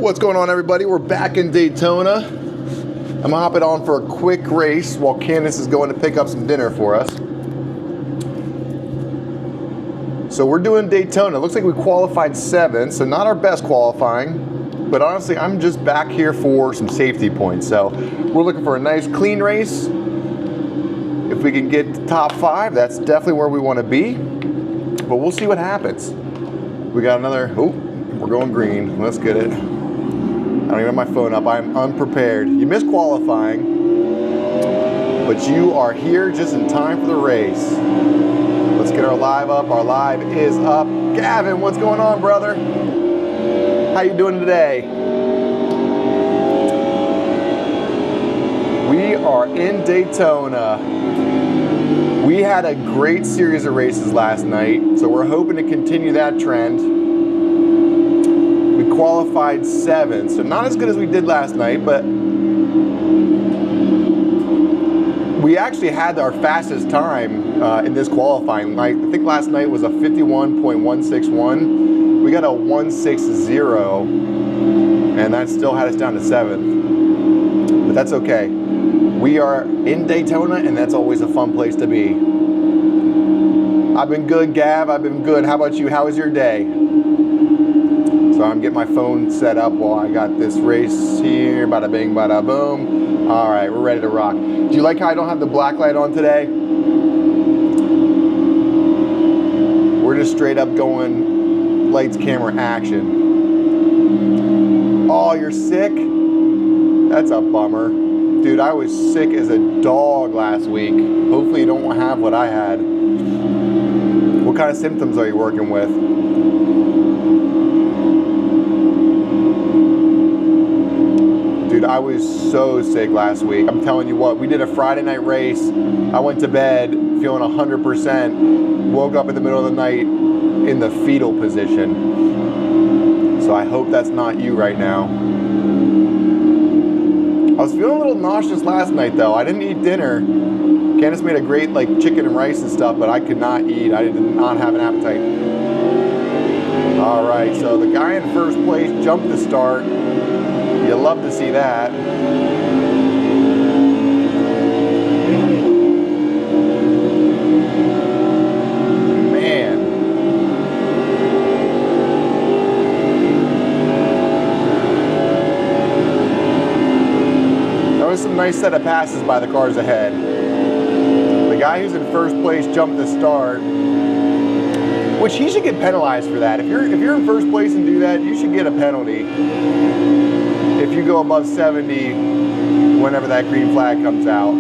What's going on, everybody? We're back in Daytona. I'm hopping on for a quick race while Candace is going to pick up some dinner for us. So we're doing Daytona. Looks like we qualified 7th, so not our best qualifying, but honestly, I'm just back here for some safety points. So we're looking for a nice clean race. If we can get to top 5, that's definitely where we want to be, but we'll see what happens. We got another, oh, we're going green. Let's get it. I don't even have my phone up. I'm unprepared. You missed qualifying, but you are here just in time for the race. Let's get our live up. Our live is up. Gavin, what's going on, brother? How you doing today? We are in Daytona. We had a great series of races last night, so we're hoping to continue that trend. We qualified 7th, so not as good as we did last night, but we actually had our fastest time in this qualifying. I think last night was a 51.161. We got a 160, and that still had us down to 7th, but that's okay. We are in Daytona, and that's always a fun place to be. I've been good, Gav. I've been good. How about you? How was your day? So I'm getting my phone set up while I got this race here. Bada bing, bada boom. All right, we're ready to rock. Do you like how I don't have the black light on today? We're just straight up going lights, camera, action. Oh, you're sick? That's a bummer. Dude, I was sick as a dog last week. Hopefully you don't have what I had. What kind of symptoms are you working with? Dude, I was so sick last week. I'm telling you what, we did a Friday night race. I went to bed feeling 100%, woke up in the middle of the night in the fetal position. So I hope that's not you right now. I was feeling a little nauseous last night though. I didn't eat dinner. Candace made a great chicken and rice and stuff, but I could not eat. I did not have an appetite. All right, so the guy in first place jumped the start. You love to see that. Man. That was some nice set of passes by the cars ahead. The guy who's in first place jumped the start, which he should get penalized for that. If you're in first place and do that, you should get a penalty. If you go above 70 whenever that green flag comes out.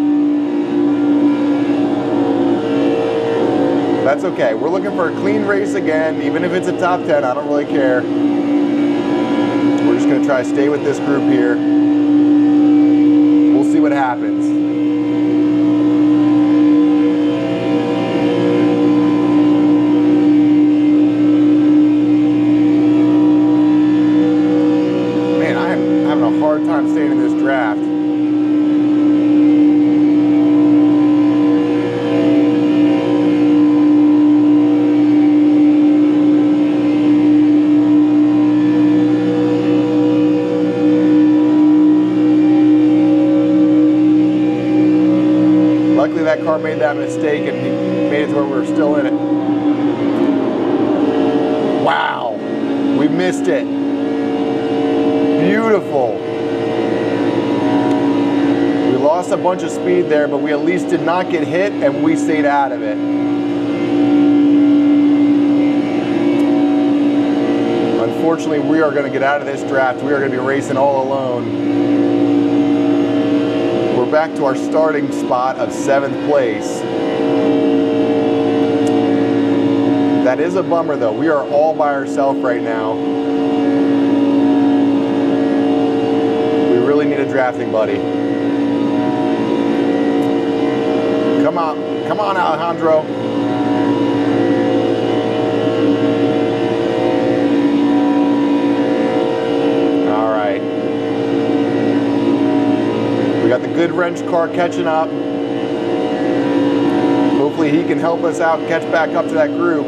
That's okay. We're looking for a clean race again, even if it's a top 10, I don't really care. We're just gonna try to stay with this group here. We'll see what happens. Time staying in this draft. Luckily that car made that mistake and he made it to where we were still in it. Wow, we missed it. Beautiful. Lost a bunch of speed there, but we at least did not get hit and we stayed out of it. Unfortunately, we are going to get out of this draft. We are going to be racing all alone. We're back to our starting spot of 7th place. That is a bummer though. We are all by ourselves right now. We really need a drafting buddy. Come on, Alejandro. All right. We got the good wrench car catching up. Hopefully he can help us out and catch back up to that group.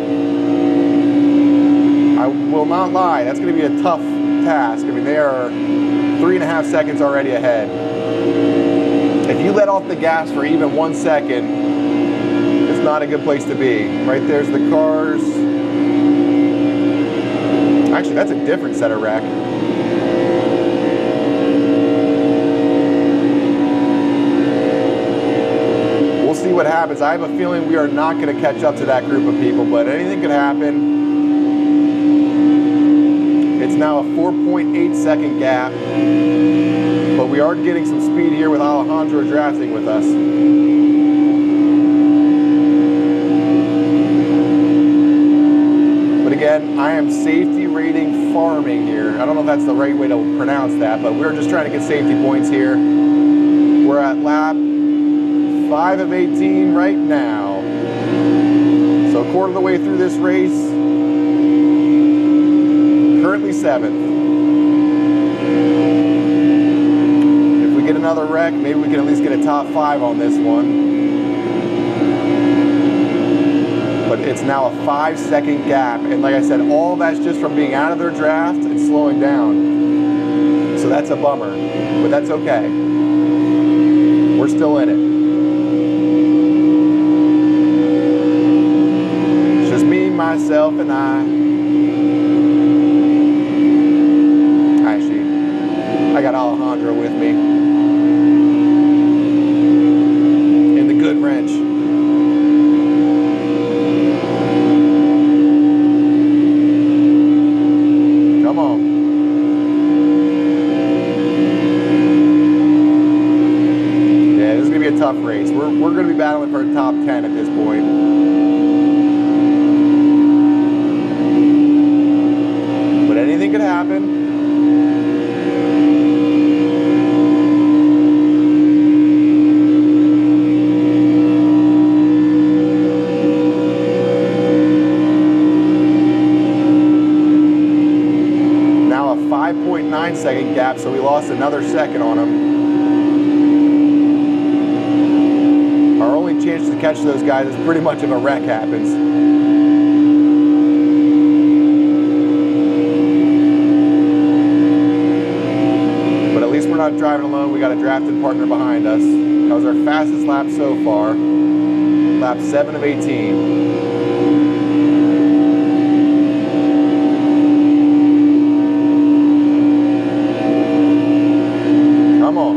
I will not lie, that's going to be a tough task. I mean, they are 3.5 seconds already ahead. If you let off the gas for even 1 second, it's not a good place to be. Right there's the cars. Actually, that's a different set of wreck. We'll see what happens. I have a feeling we are not going to catch up to that group of people, but anything could happen. It's now a 4.8 second gap, but we are getting some speed here with Alejandro drafting with us. But again, I am safety rating farming here. I don't know if that's the right way to pronounce that, but we're just trying to get safety points here. We're at lap 5 of 18 right now. So a quarter of the way through this race. Currently 7th. If we get another wreck, maybe we can at least get a top 5 on this one. But it's now a 5-second gap, and like I said, all that's just from being out of their draft and slowing down. So that's a bummer, but that's okay. We're still in it. It's just me, myself, and I. I got Alejandro with me in the good wrench. Come on. Yeah, this is going to be a tough race. We're going to be battling for a top 10 at this point. But anything could happen. Now a 5.9 second gap, so we lost another second on him. Our only chance to catch those guys is pretty much if a wreck happens. But at least we're not driving alone. We got a drafted partner behind us. That was our fastest lap so far. Lap 7 of 18. Come on.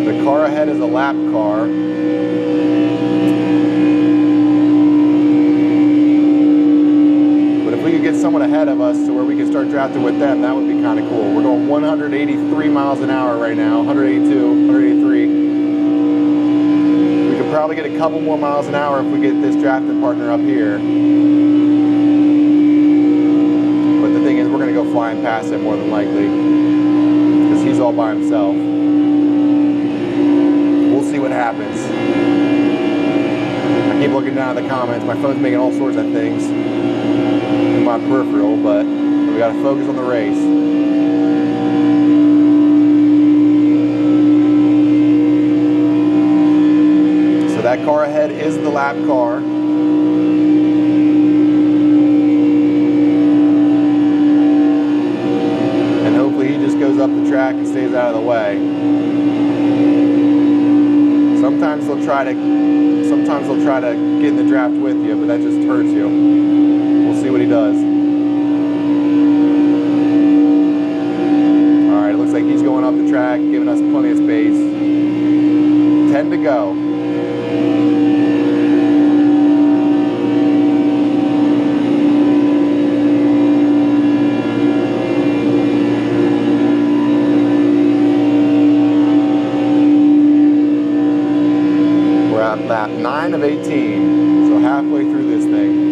The car ahead is a lap car. But if we could get someone ahead of us to where we can start drafting with them, that would be kind of cool. We're going 183 miles an hour right now, 182, 183. We could probably get a couple more miles an hour if we get this drafting partner up here. But the thing is, we're going to go flying past him more than likely, because he's all by himself. We'll see what happens. I keep looking down at the comments. My phone's making all sorts of things in my peripheral, but we got to focus on the race. So that car ahead is the lap car. And hopefully he just goes up the track and stays out of the way. Sometimes they'll try to get in the draft with you, but that just hurts you. We'll see what he does. All right, it looks like he's going up the track, giving us plenty of space. 10 to go. We're at lap 9 of 18, so halfway through this thing.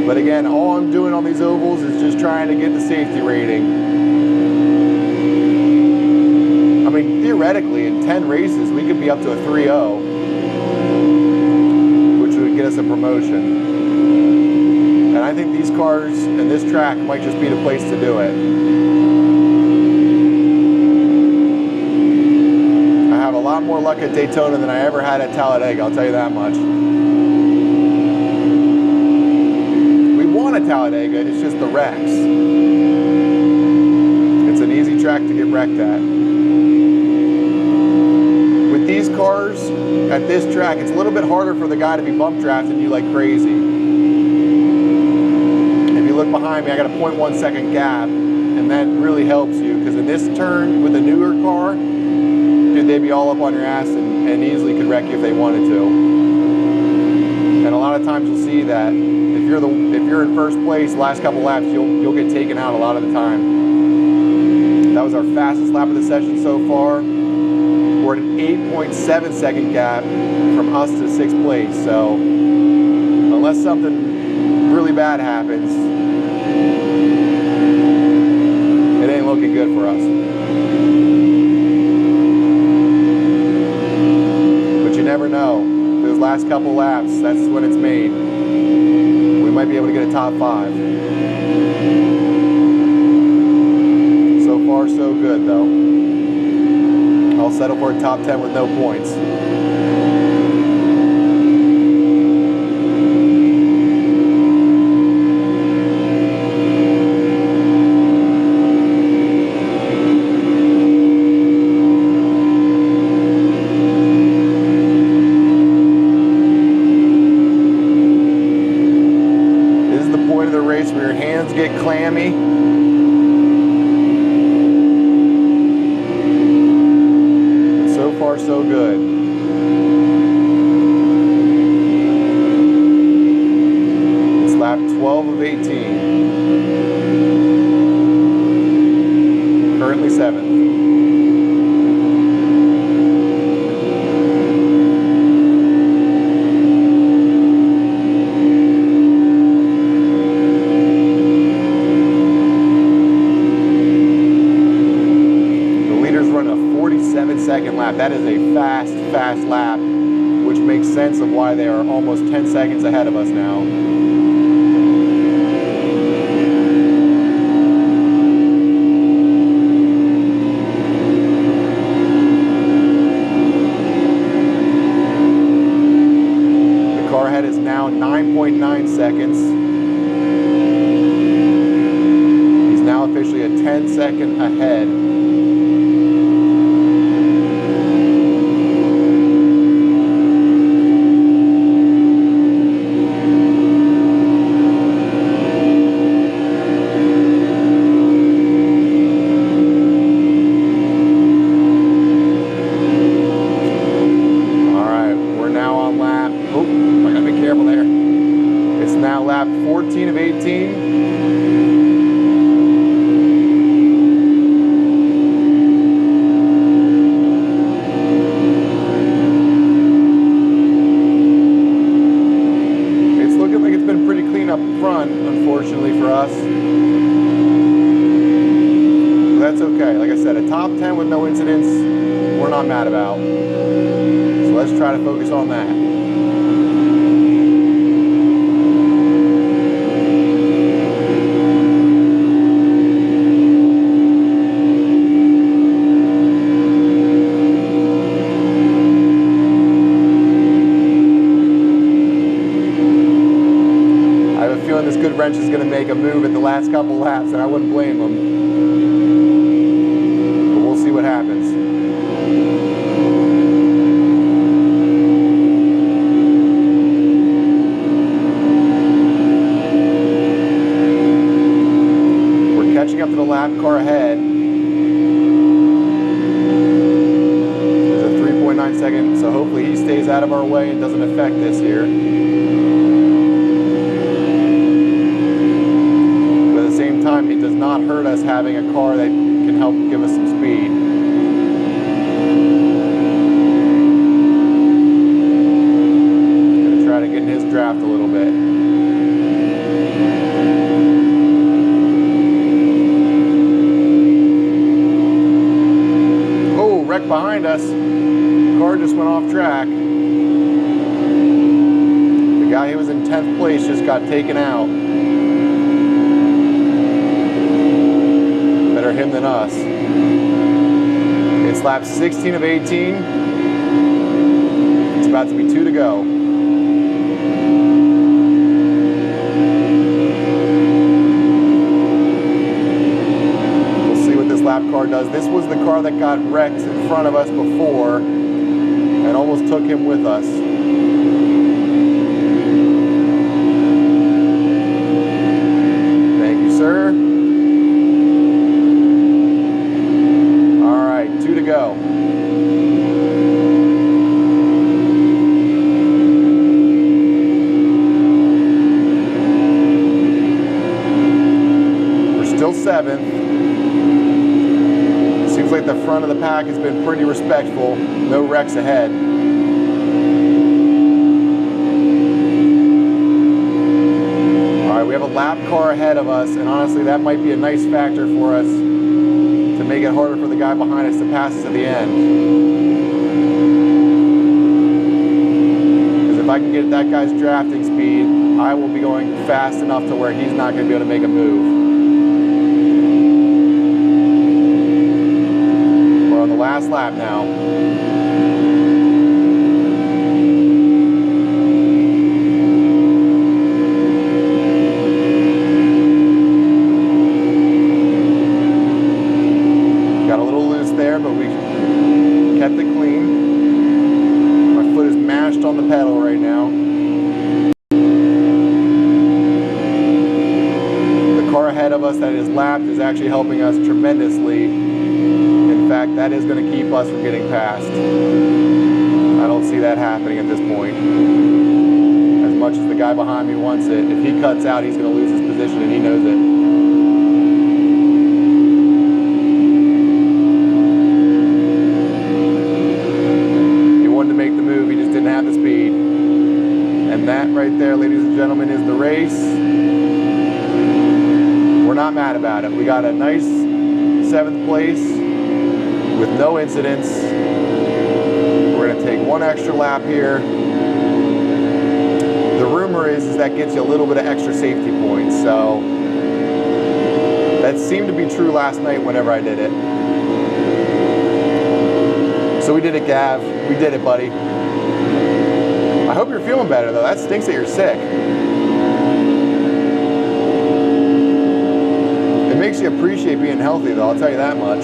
But again, all I'm doing on these ovals is just trying to get the safety rating. I mean, theoretically, in 10 races, we could be up to a 3-0, which would get us a promotion. I think these cars and this track might just be the place to do it. I have a lot more luck at Daytona than I ever had at Talladega, I'll tell you that much. We won at Talladega, it's just the wrecks. It's an easy track to get wrecked at. With these cars, at this track, it's a little bit harder for the guy to be bump drafting you like crazy. If you look behind me, I got a 0.1 second gap, and that really helps you, because in this turn with a newer car, dude, they'd be all up on your ass and easily could wreck you if they wanted to. And a lot of times you'll see that if you're in first place, last couple laps, you'll get taken out a lot of the time. That was our fastest lap of the session so far. We're at an 8.7 second gap from us to 6th place. So unless something really bad happens, it ain't looking good for us. But you never know. Those last couple laps, that's when it's made. We might be able to get a top 5. So far, so good, though. I'll settle for a top 10 with no points. This is the point of the race where your hands get clammy. So good. It's lap 12 of 18. Currently 7th. Second lap. That is a fast lap, which makes sense of why they are almost 10 seconds ahead of us now. The car ahead is now 9.9 seconds. He's now officially a 10-second ahead. Lap 14 of 18. It's looking like it's been pretty clean up front, unfortunately for us. But that's okay. Like I said, a top 10 with no incidents, we're not mad about. So let's try to focus on that. This good wrench is going to make a move at the last couple laps, and I wouldn't blame them. But we'll see what happens. We're catching up to the lap car ahead. There's a 3.9 second, so hopefully he stays out of our way and doesn't affect this here. It does not hurt us having a car that can help give us some speed. Gonna try to get in his draft a little bit. Oh, wreck behind us. Car just went off track. The guy who was in 10th place just got taken out. than us. It's lap 16 of 18. It's about to be 2 to go. We'll see what this lap car does. This was the car that got wrecked in front of us before and almost took him with us. Thank you, sir. All right, 2 to go. Still 7th. Seems like the front of the pack has been pretty respectful. No wrecks ahead. All right, we have a lap car ahead of us, and honestly, that might be a nice factor for us to make it harder for the guy behind us to pass us at the end. Because if I can get that guy's drafting speed, I will be going fast enough to where he's not going to be able to make a move. Last lap now. Got a little loose there, but we kept it clean. My foot is mashed on the pedal right now. The car ahead of us that is lapped is actually helping us tremendously. In fact, that is going to keep us from getting past. I don't see that happening at this point. As much as the guy behind me wants it, if he cuts out, he's going to lose his position, and he knows it. He wanted to make the move, he just didn't have the speed. And that right there, ladies and gentlemen, is the race. We're not mad about it. We got a nice 7th place. With no incidents. We're going to take one extra lap here. The rumor is that gets you a little bit of extra safety points, so that seemed to be true last night whenever I did it. So we did it, Gav. We did it, buddy. I hope you're feeling better, though. That stinks that you're sick. It makes you appreciate being healthy, though, I'll tell you that much.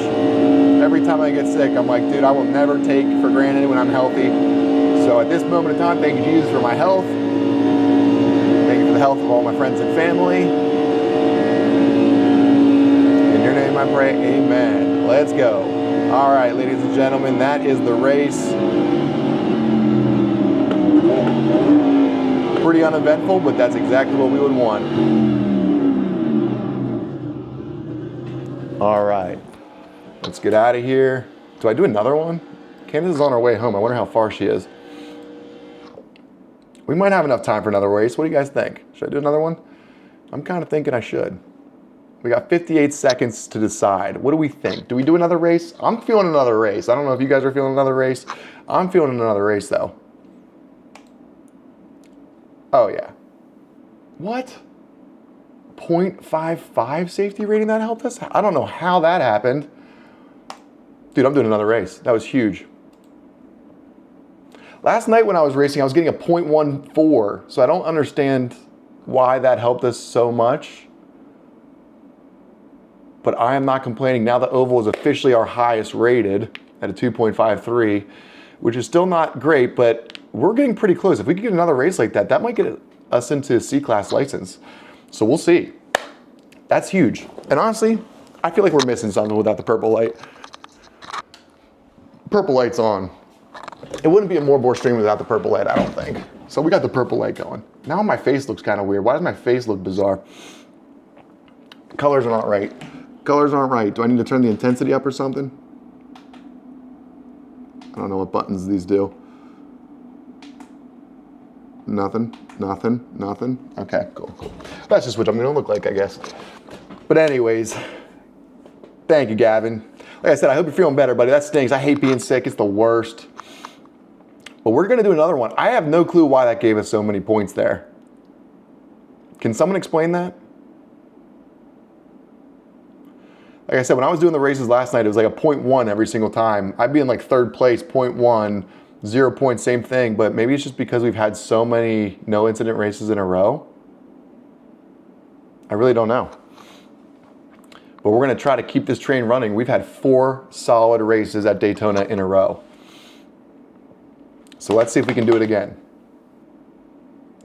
Every time I get sick, I'm like, dude, I will never take for granted when I'm healthy. So at this moment in time, thank you, Jesus, for my health. Thank you for the health of all my friends and family. In your name I pray, amen. Let's go. All right, ladies and gentlemen, that is the race. Pretty uneventful, but that's exactly what we would want. All right. Let's get out of here. Do I do another one? Candace is on her way home. I wonder how far she is. We might have enough time for another race. What do you guys think? Should I do another one? I'm kind of thinking I should. We got 58 seconds to decide. What do we think? Do we do another race? I'm feeling another race. I don't know if you guys are feeling another race. I'm feeling another race, though. Oh, yeah. What? 0.55 safety rating that helped us? I don't know how that happened. Dude, I'm doing another race. That was huge. Last night when I was racing, I was getting a 0.14, so I don't understand why that helped us so much. But I am not complaining. Now the oval is officially our highest rated at a 2.53, which is still not great, but we're getting pretty close. If we could get another race like that, that might get us into a C-class license. So we'll see. That's huge. And honestly, I feel like we're missing something without the purple light. Purple light's on. It wouldn't be a more bore stream without the purple light, I don't think. So we got the purple light going. Now my face looks kind of weird. Why does my face look bizarre? Colors are not right. Colors aren't right. Do I need to turn the intensity up or something? I don't know what buttons these do. Nothing, nothing, nothing. Okay, cool, cool. That's just what I'm gonna look like, I guess. But anyways, thank you, Gavin. Like I said, I hope you're feeling better, buddy. That stinks. I hate being sick. It's the worst. But we're gonna do another one. I have no clue why that gave us so many points there. Can someone explain that? Like I said, when I was doing the races last night, it was like a 0.1 every single time. I'd be in like third place, 0.1, 0 points, same thing. But maybe it's just because we've had so many no incident races in a row. I really don't know. But we're going to try to keep this train running. We've had 4 solid races at Daytona in a row. So let's see if we can do it again.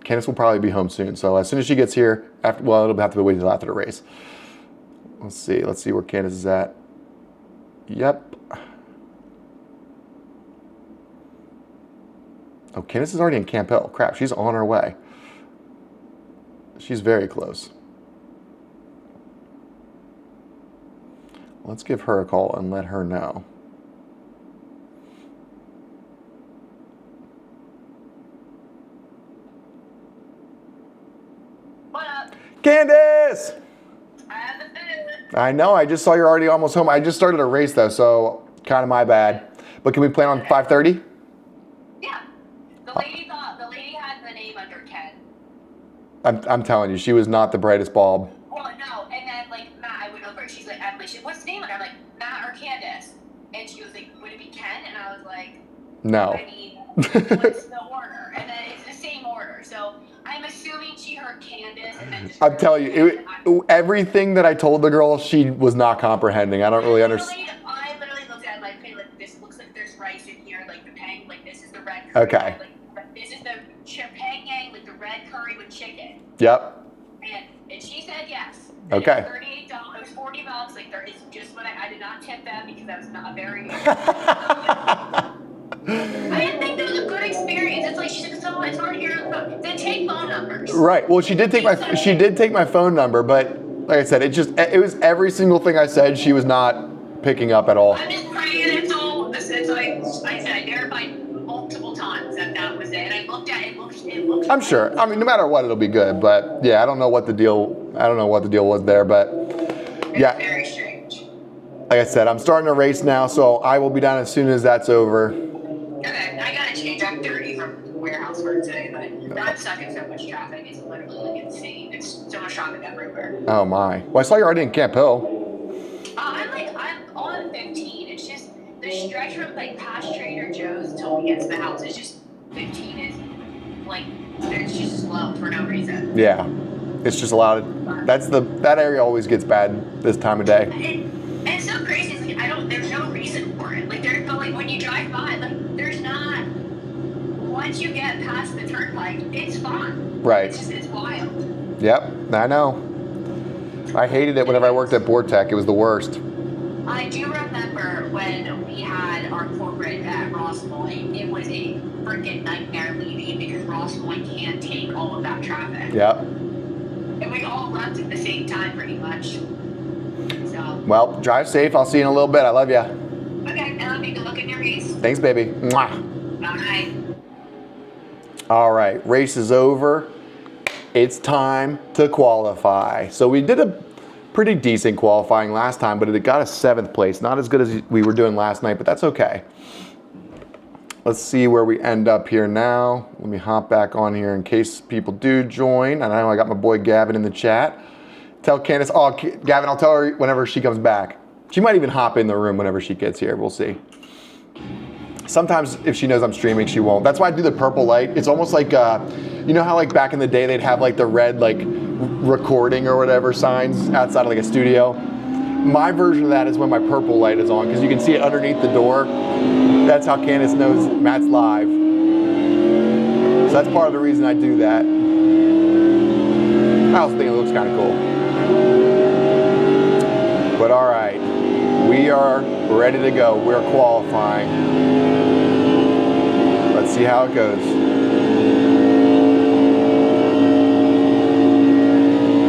Candace will probably be home soon. So as soon as she gets here, well, it'll have to wait until after the race. Let's see where Candace is at. Yep. Oh, Candace is already in Camp Hill. Crap, she's on her way. She's very close. Let's give her a call and let her know. What up? Candace! I have the food. I know, I just saw you're already almost home. I just started a race though, so kind of my bad. But can we plan on 5:30? Yeah. The lady had the name under Ken. I'm telling you, she was not the brightest bulb. Well, no, and then like Matt, I went over and she's like, what's the name? And I'm like, Matt or Candace? And she was like, would it be Ken? And I was like, No. I mean, what's the order? And then it's the same order. So I'm assuming she heard Candace and then just I'm telling you, everything that I told the girl, she was not comprehending. I don't really understand. I literally looked at it like, okay, like this looks like there's rice in here, like the peng, like this is the red curry. Okay. Like this is the peng, like the red curry with chicken. Yep. And she said yes. Okay. It was $38. It was $40. Like there is just what I did not tip them because I was not very. I didn't think it was a good experience. It's like she's like, so it's hard here on the phone. Then take phone numbers. Right. Well, she did take my phone number, but like I said, it was every single thing I said she was not picking up at all. I'm just praying it's all. It's like I said, I verified multiple times that was it, and I looked at it. It looked. I'm sure. I mean, no matter what, it'll be good. But yeah, I don't know what the deal was there, but yeah. It's very strange. Like I said, I'm starting a race now, so I will be down as soon as that's over. Okay, I gotta change. I'm 30 from warehouse work today, but I'm stuck in so much traffic. It's literally like insane. It's so much traffic everywhere. Oh my. Well, I saw you already in Camp Hill. I'm on 15. It's just the stretch from like past Trader Joe's until we get to the house. It's just 15 is like it's just slow for no reason. Yeah, it's just a lot of. That area always gets bad this time of day. And it's so crazy. It's like there's no reason for it. Like but like when you drive by, like there's not. Once you get past the turnpike, it's fine. Right. It's wild. Yep, I know. I hated it whenever I worked at Bortec. It was the worst. I do remember when we had our corporate at Ross Point, it was a freaking nightmare leaving because Ross Point can't take all of that traffic. Yep. And we all left at the same time pretty much. So. Well, drive safe. I'll see you in a little bit. I love you. Okay, I love you. Good luck in your race. Thanks, baby. Mwah. Bye. All right, race is over. It's time to qualify. So we did a pretty decent qualifying last time, but it got us 7th place. Not as good as we were doing last night, but that's okay. Let's see where we end up here now. Let me hop back on here in case people do join. And I know I got my boy Gavin in the chat. Tell Candace, Gavin, I'll tell her whenever she comes back. She might even hop in the room whenever she gets here. We'll see. Sometimes if she knows I'm streaming, she won't. That's why I do the purple light. It's almost like, you know how like back in the day they'd have like the red like recording or whatever signs outside of like a studio? My version of that is when my purple light is on because you can see it underneath the door. That's how Candace knows Matt's live. So that's part of the reason I do that. I also think it looks kind of cool. But all right, we are ready to go. We're qualifying. Let's see how it goes.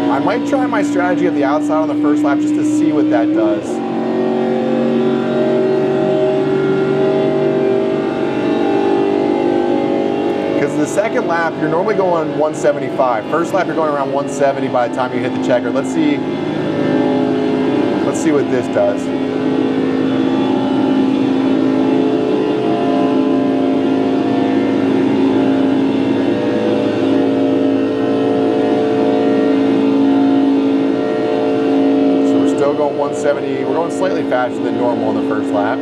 I might try my strategy at the outside on the first lap just to see what that does. Because the second lap, you're normally going 175. First lap, you're going around 170 by the time you hit the checker. Let's see what this does. going 170. We're going slightly faster than normal in the first lap.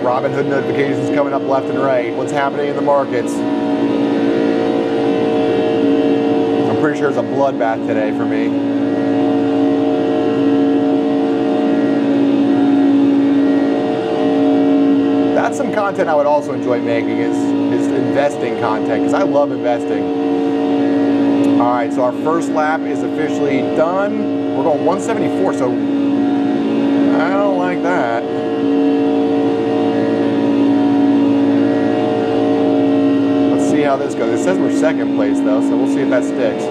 Robinhood notifications coming up left and right. What's happening in the markets? I'm pretty sure it's a bloodbath today for me. That's some content I would also enjoy making is investing content, because I love investing. All right, so our first lap is officially done. We're going 174, so I don't like that. See how this goes. It says we're second place though, so we'll see if that sticks.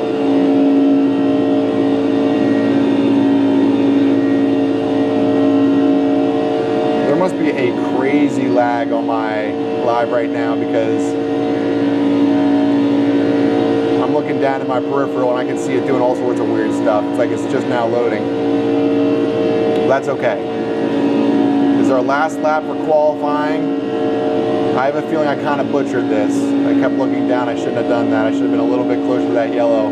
There must be a crazy lag on my live right now because I'm looking down at my peripheral and I can see it doing all sorts of weird stuff. It's like it's just now loading. That's okay. This is our last lap for qualifying. I have a feeling I kind of butchered this. I kept looking down. I shouldn't have done that. I should have been a little bit closer to that yellow.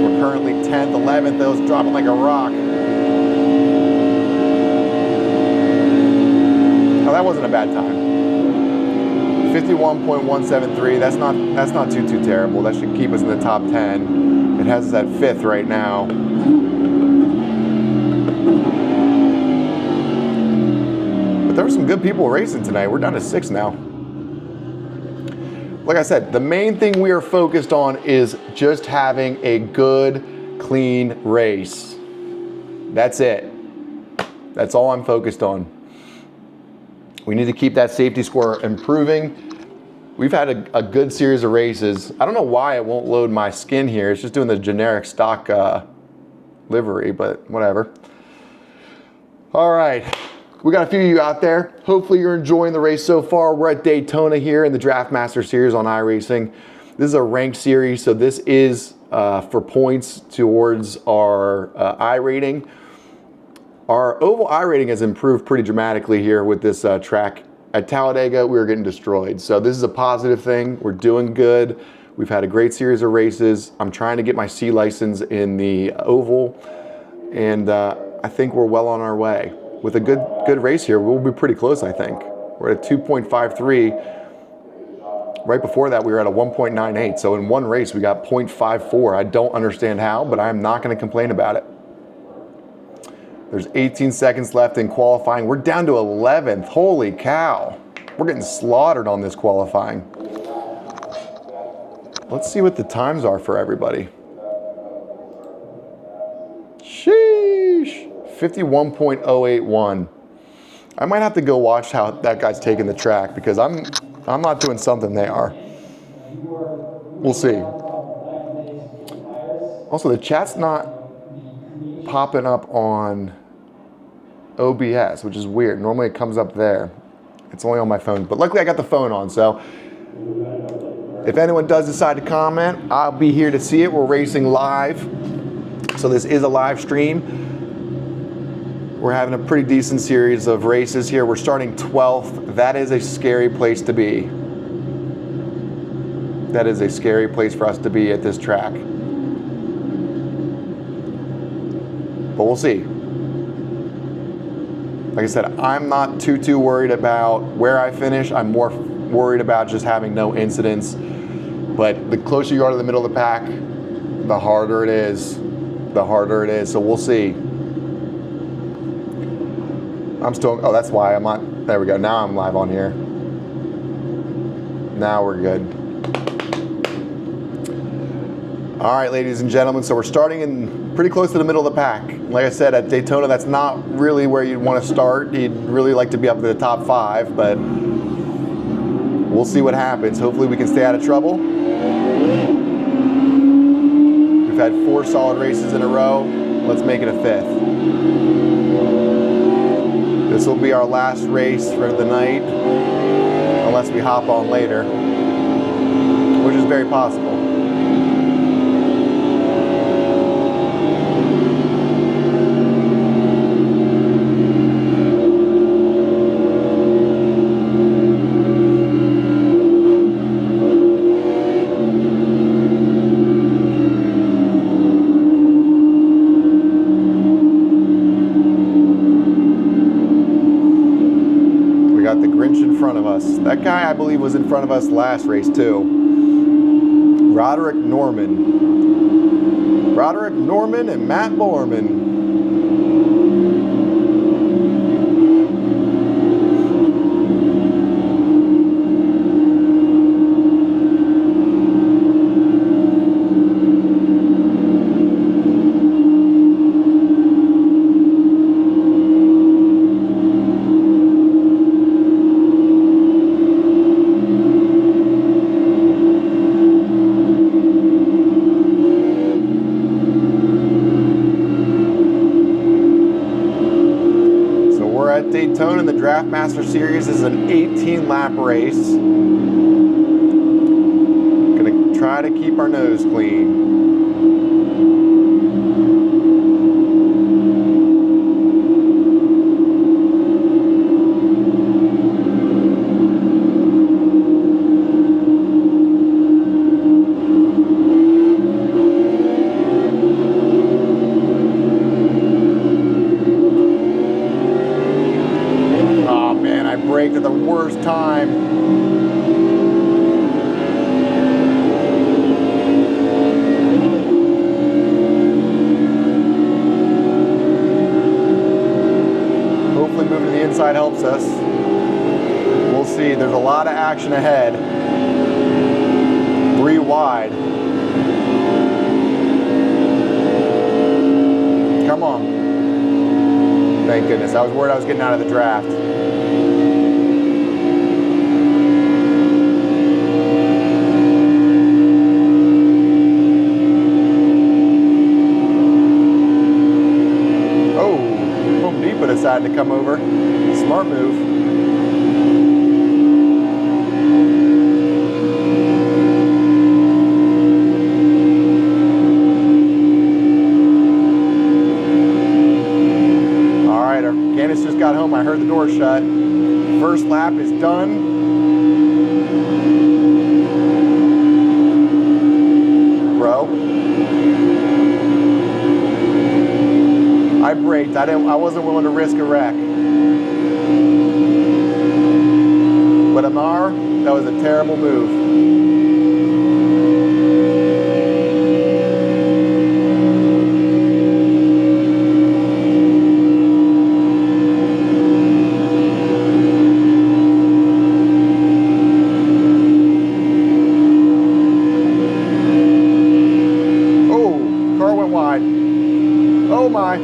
We're currently 10th, 11th. Those dropping like a rock. Oh, that wasn't a bad time. 51.173. That's not too terrible. That should keep us in the top 10. It has us at 5th right now. There were some good people racing tonight. We're down to 6 now. Like I said, the main thing we are focused on is just having a good, clean race. That's it. That's all I'm focused on. We need to keep that safety score improving. We've had a good series of races. I don't know why it won't load my skin here. It's just doing the generic stock livery, but whatever. All right. We got a few of you out there. Hopefully you're enjoying the race so far. We're at Daytona here in the Draftmaster Series on iRacing. This is a ranked series, so this is for points towards our iRating. Our oval iRating has improved pretty dramatically here with this track. At Talladega, we were getting destroyed. So this is a positive thing. We're doing good. We've had a great series of races. I'm trying to get my C license in the oval, and I think we're well on our way. With a good race here, we'll be pretty close, I think. We're at a 2.53. Right before that, we were at a 1.98. So in one race, we got 0.54. I don't understand how, but I'm not going to complain about it. There's 18 seconds left in qualifying. We're down to 11th. Holy cow. We're getting slaughtered on this qualifying. Let's see what the times are for everybody. Sheesh. 51.081. I might have to go watch how that guy's taking the track because I'm not doing something they are. We'll see. Also, the chat's not popping up on OBS, which is weird. Normally it comes up there. It's only on my phone, but luckily I got the phone on, so if anyone does decide to comment, I'll be here to see it. We're racing live, so this is a live stream. We're having a pretty decent series of races here. We're starting 12th. That is a scary place to be. That is a scary place for us to be at this track. But we'll see. Like I said, I'm not too worried about where I finish. I'm more worried about just having no incidents. But the closer you are to the middle of the pack, the harder it is. The harder it is. So we'll see. I'm still, oh, that's why I'm not, there we go. Now I'm live on here. Now we're good. All right, ladies and gentlemen, so we're starting in pretty close to the middle of the pack. Like I said, at Daytona, that's not really where you'd want to start. You'd really like to be up in the top 5, but we'll see what happens. Hopefully we can stay out of trouble. We've had 4 solid races in a row. Let's make it a 5th. This will be our last race for the night, unless we hop on later, which is very possible. In front of us. That guy, I believe, was in front of us last race too. Roderick Norman. Roderick Norman and Matt Borman. Daytona in the Draft Master Series is an 18-lap race. Gonna try to keep our nose clean. Braked at the worst time. Hopefully moving to the inside helps us. We'll see. There's a lot of action ahead. 3 wide. Come on. Thank goodness. I was worried I was getting out of the draft. Decided to come over. Smart move. All right, Candace just got home. I heard the door shut. First lap is done. Bro. I braked. I wasn't willing to risk a wreck. But Amar, that was a terrible move. Oh, car went wide. Oh my.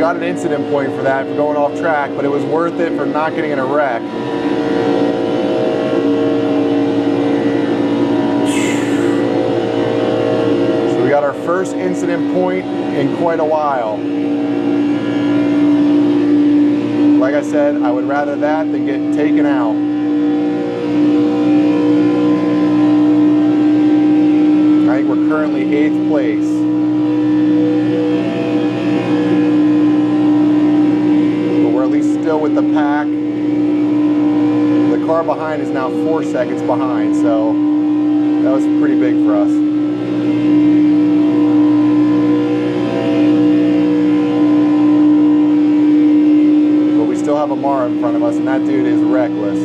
Got an incident point for that, for going off track, but it was worth it for not getting in a wreck. So we got our first incident point in quite a while. Like I said, I would rather that than get taken out. I think we're currently 8th place. With the pack, the car behind is now 4 seconds behind, so that was pretty big for us. But we still have Amara in front of us, and that dude is reckless.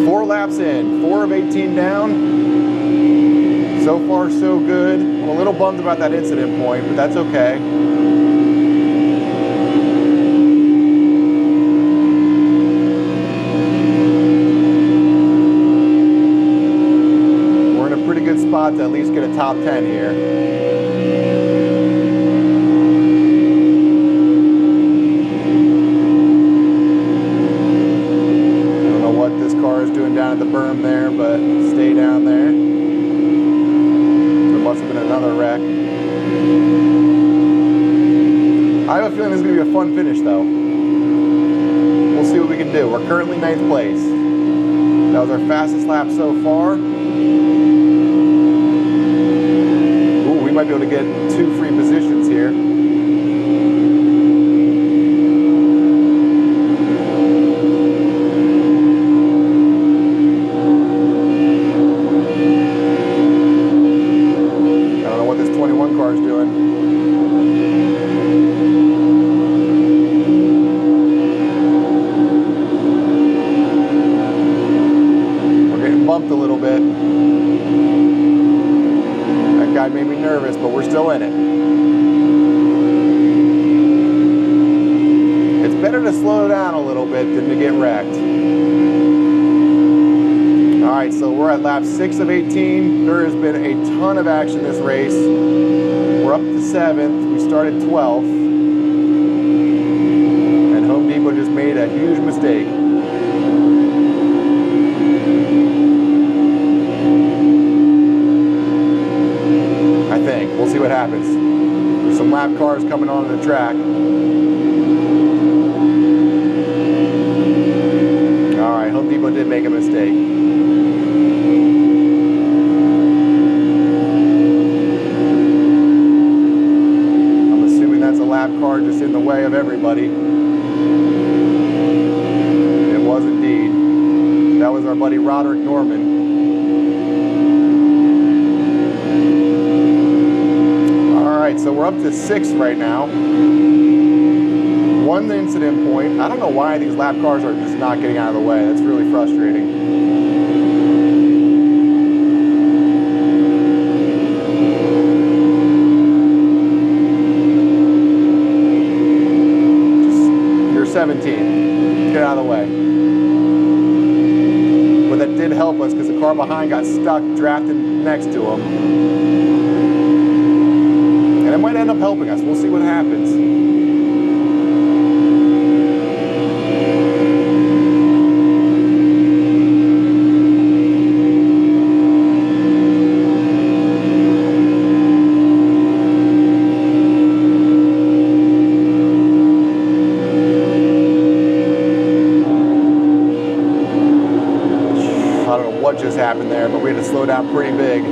4 laps in, 4 of 18 down. So far, so good. I'm a little bummed about that incident point, but that's okay. Spot to at least get a top 10 here. I don't know what this car is doing down at the berm there, but stay down there. There must have been another another wreck. I have a feeling this is going to be a fun finish, though. We'll see what we can do. We're currently 9th place. That was our fastest lap so far. Ooh, we might be able to get 2 free positions here. I don't know what this 21 car is doing. Bumped a little bit. That guy made me nervous, but we're still in it. It's better to slow down a little bit than to get wrecked. Alright, so we're at lap 6 of 18. There has been a ton of action this race. We're up to 7th. We started 12th. And Home Depot just made a huge mistake. We'll see what happens. There's some lap cars coming onto the track. Alright, Home Depot did make a mistake. I'm assuming that's a lap car just in the way of everybody. It was indeed. That was our buddy Roderick Norman. Alright, so we're up to 6th right now. 1 incident point. I don't know why these lap cars are just not getting out of the way. That's really frustrating. You're 17th. Get out of the way. But that did help us because the car behind got stuck drafting next to him. And it might end up helping us. We'll see what happens. I don't know what just happened there, but we had to slow down pretty big.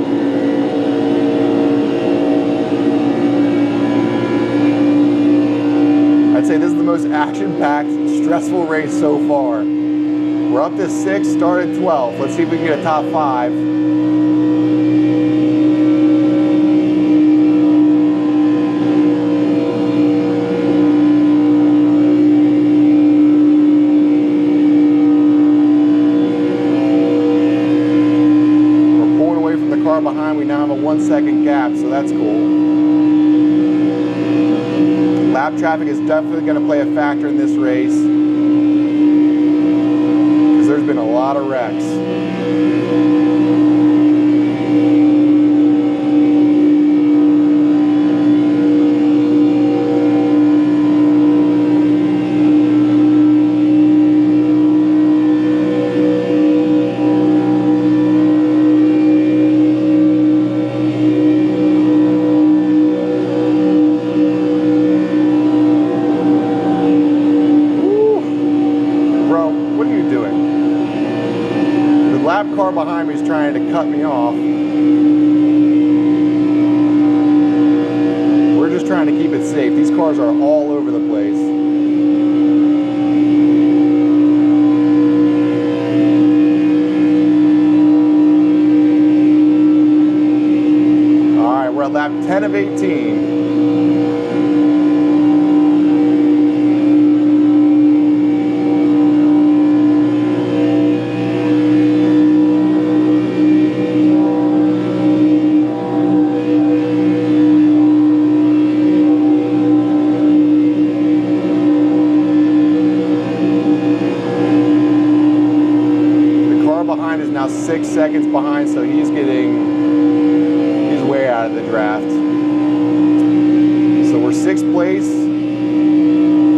I'd say this is the most action-packed, stressful race so far. We're up to 6, started 12. Let's see if we can get a top 5. We're pulling away from the car behind. We now have a 1-second gap, so that's cool. Lap traffic is definitely going to play a factor in this race because there's been a lot of wrecks. Car behind me is trying to cut me off. We're just trying to keep it safe. These cars are all over the place. All right, we're at lap 10 of 18. Is now 6 seconds behind, so he's way out of the draft. So we're 6th place.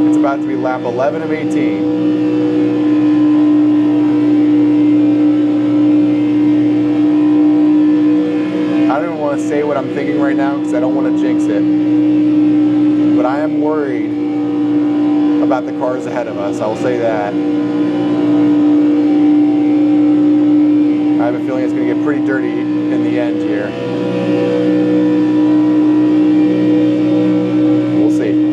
It's about to be lap 11 of 18. I don't want want to say what I'm thinking right now because I don't want to jinx it. But I am worried about the cars ahead of us. I will say that. I have a feeling it's going to get pretty dirty in the end here. We'll see.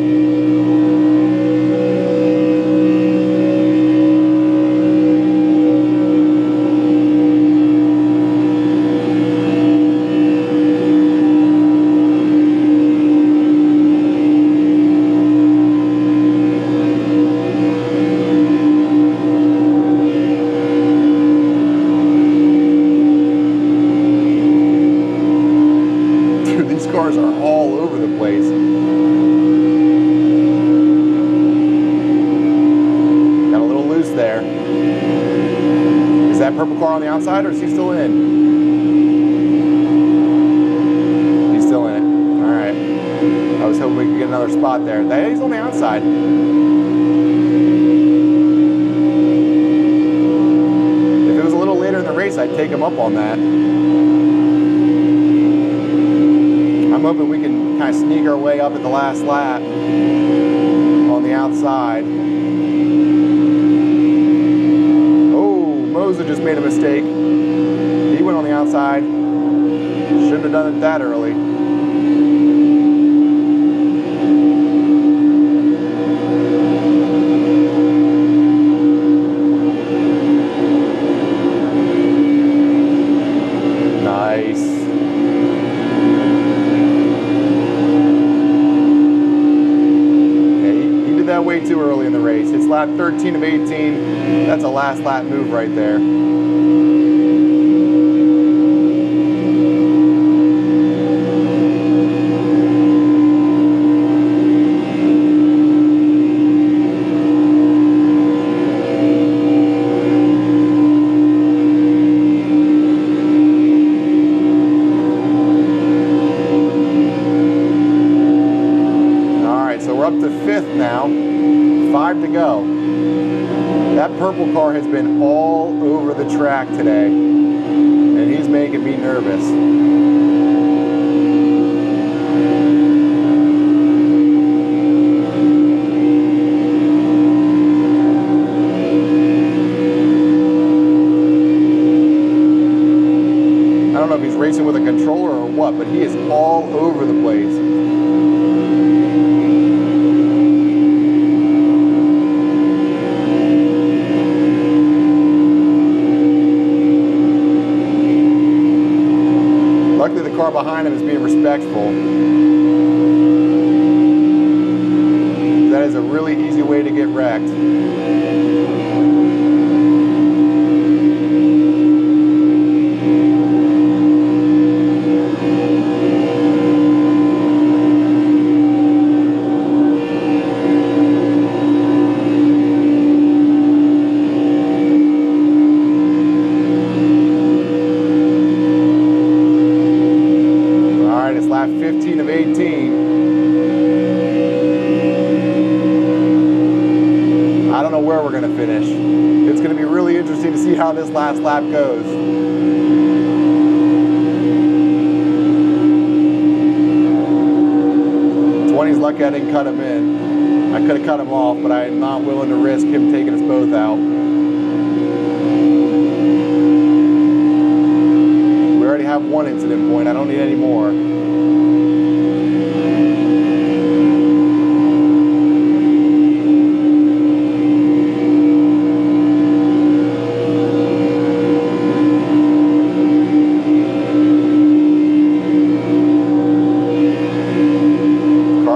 Cars are all over the place. Got a little loose there. Is that purple car on the outside or is he still in? He's still in it. All right. I was hoping we could get another spot there. He's on the outside. If it was a little later in the race, I'd take him up on that. I'm hoping we can kind of sneak our way up at the last lap on the outside. Oh, Moser just made a mistake. He went on the outside. Shouldn't have done it that early. Nice. That way too early in the race. It's lap 13 of 18. That's a last lap move right there. We're up to 5th now, 5 to go. That purple car has been all over the track today, and he's making me nervous. I don't know if he's racing with a controller or what, but he is all over the place. Luckily, the car behind him is being respectful. That is a really easy way to get wrecked. Lap 15 of 18. I don't know where we're going to finish. It's going to be really interesting to see how this last lap goes. 20's lucky I didn't cut him in. I could have cut him off, but I am not willing to risk him taking us both out. We already have one incident point. I don't need any more.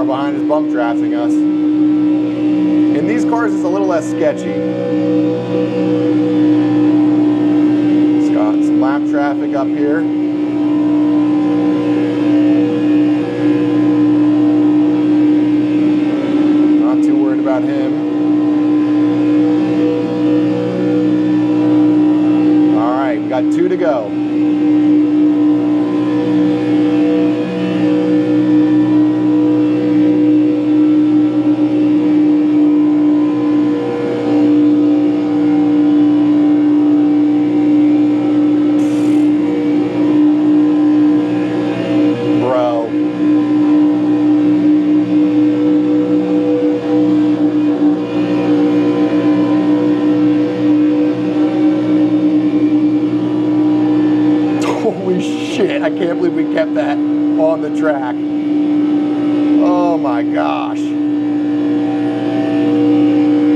Behind is bump drafting us. In these cars, it's a little less sketchy. It's got some lap traffic up here. Not too worried about him. All right, we got 2 to go. Holy shit, I can't believe we kept that on the track. Oh my gosh.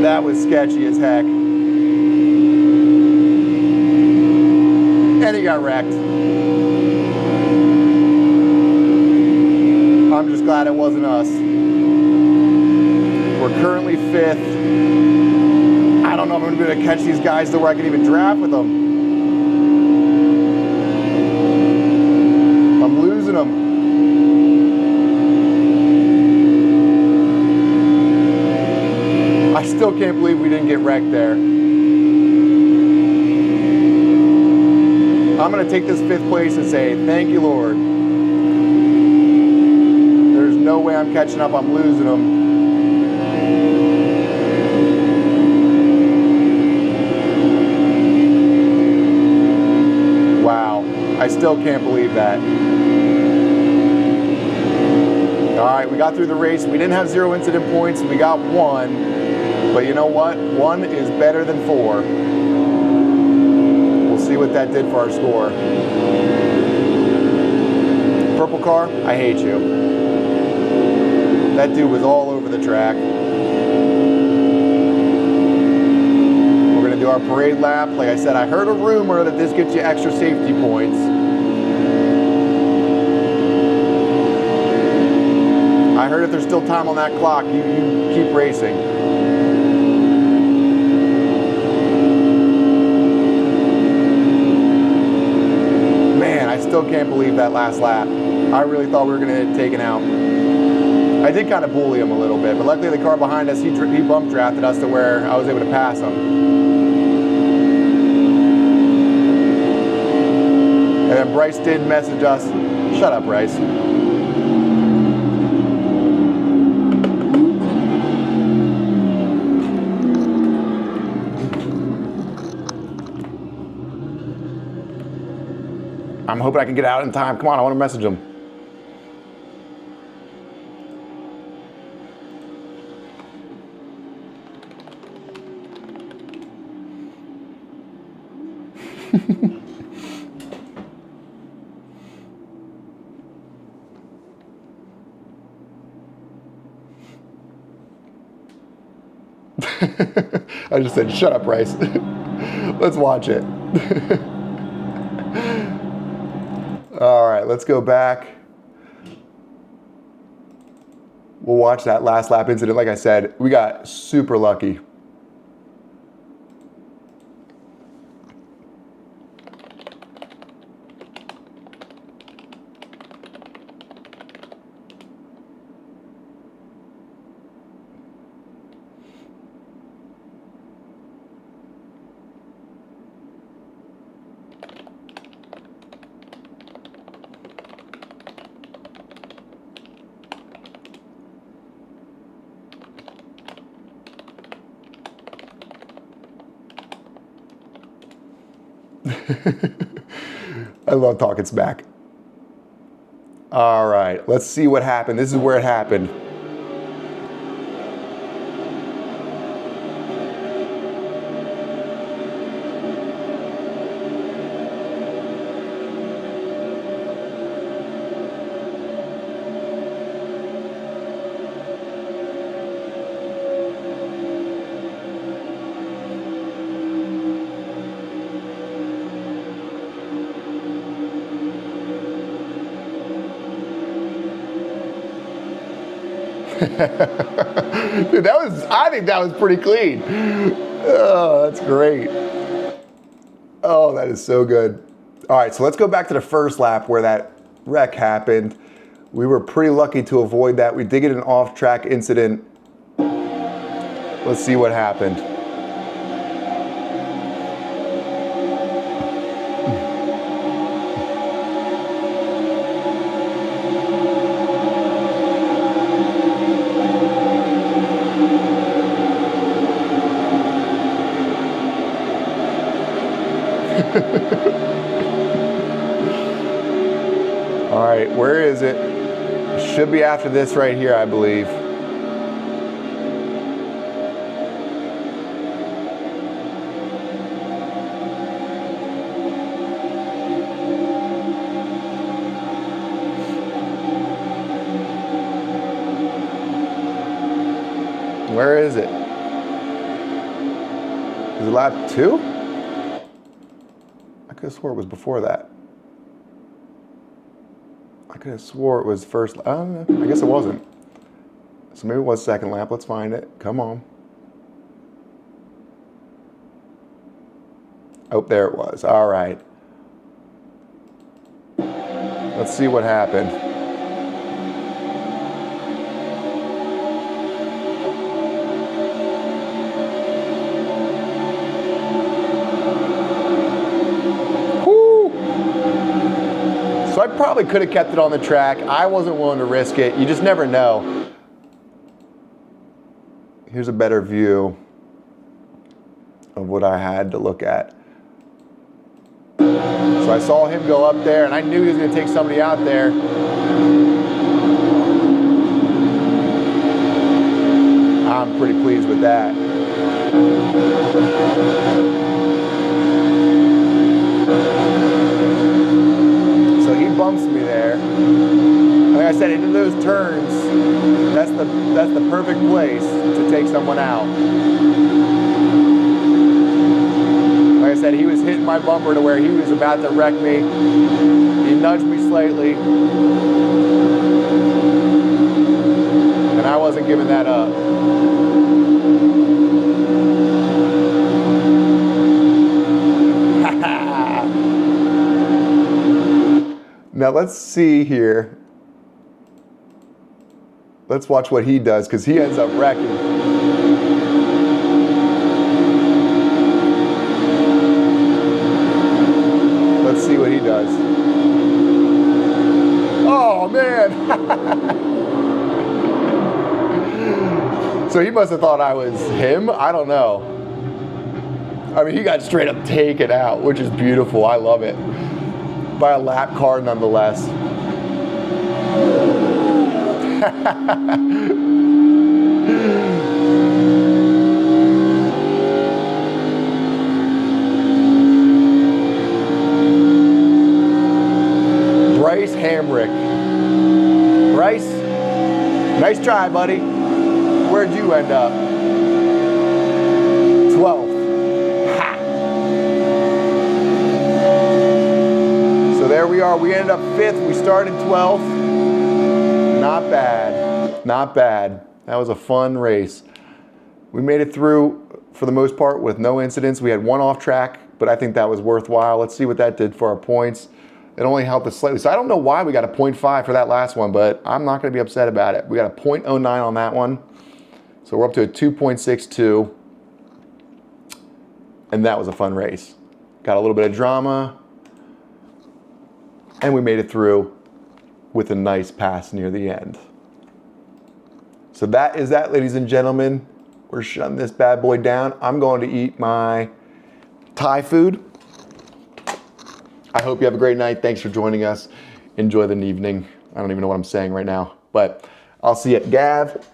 That was sketchy as heck. And he got wrecked. I'm just glad it wasn't us. We're currently 5th. I don't know if I'm going to catch these guys to where I can even draft with them. I'm losing them. I still can't believe we didn't get wrecked there. I'm going to take this 5th place and say, thank you, Lord. There's no way I'm catching up. I'm losing them. Wow. I still can't believe that. All right, we got through the race. We didn't have 0 incident points. We got 1. But you know what? 1 is better than 4. We'll see what that did for our score. Purple car, I hate you. That dude was all over the track. We're gonna do our parade lap. Like I said, I heard a rumor that this gets you extra safety points. I heard if there's still time on that clock, you keep racing. Man, I still can't believe that last lap. I really thought we were gonna get taken out. I did kind of bully him a little bit, but luckily the car behind us, he bump drafted us to where I was able to pass him. And then Bryce did message us. Shut up, Bryce. I'm hoping I can get out in time. Come on, I want to message him. I just said, shut up, Bryce. Let's watch it. All right, let's go back. We'll watch that last lap incident. Like I said, we got super lucky. I love talking smack. All right, let's see what happened. This is where it happened. Dude, I think that was pretty clean. Oh, that's great. Oh, that is so good. All right, so let's go back to the first lap where that wreck happened. We were pretty lucky to avoid that. We did get an off-track incident. Let's see what happened. All right, where is it? It should be after this right here, I believe. Where is it? Is it lap 2? I could have swore it was before that. I could have swore it was first. I don't know. I guess it wasn't. So maybe it was second lap. Let's find it. Come on. Oh, there it was. All right. Let's see what happened. Woo! So I probably could have kept it on the track. I wasn't willing to risk it. You just never know. Here's a better view of what I had to look at. So I saw him go up there, and I knew he was going to take somebody out there. I'm pretty pleased with that. So he bumps me there. Like I said, into those turns, that's the perfect place to take someone out. Like I said, he was hitting my bumper to where he was about to wreck me. He nudged me slightly. And I wasn't giving that up. Now let's see here. Let's watch what he does, because he ends up wrecking. Let's see what he does. Oh, man. So he must have thought I was him. I don't know. I mean, he got straight up taken out, which is beautiful. I love it. By a lap car, nonetheless. Bryce Hamrick. Bryce, nice try, buddy. Where'd you end up? 12th. Ha! So there we are. We ended up 5th. We started 12th. Not bad. Not bad. That was a fun race. We made it through, for the most part, with no incidents. We had one off track, but I think that was worthwhile. Let's see what that did for our points. It only helped us slightly. So I don't know why we got a 0.5 for that last one, but I'm not going to be upset about it. We got a 0.09 on that one. So we're up to a 2.62. And that was a fun race. Got a little bit of drama. And we made it through with a nice pass near the end. So that is that, ladies and gentlemen. We're shutting this bad boy down. I'm going to eat my Thai food. I hope you have a great night. Thanks for joining us. Enjoy the evening. I don't even know what I'm saying right now, but I'll see you at Gav.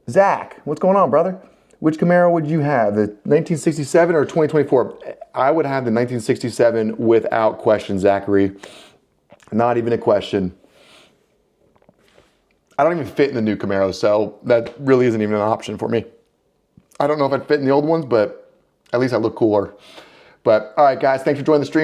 Zach, what's going on, brother? Which Camaro would you have, the 1967 or 2024? I would have the 1967 without question, Zachary. Not even a question. I don't even fit in the new Camaro, so that really isn't even an option for me. I don't know if I'd fit in the old ones, but at least I look cooler. But all right, guys, thanks for joining the stream.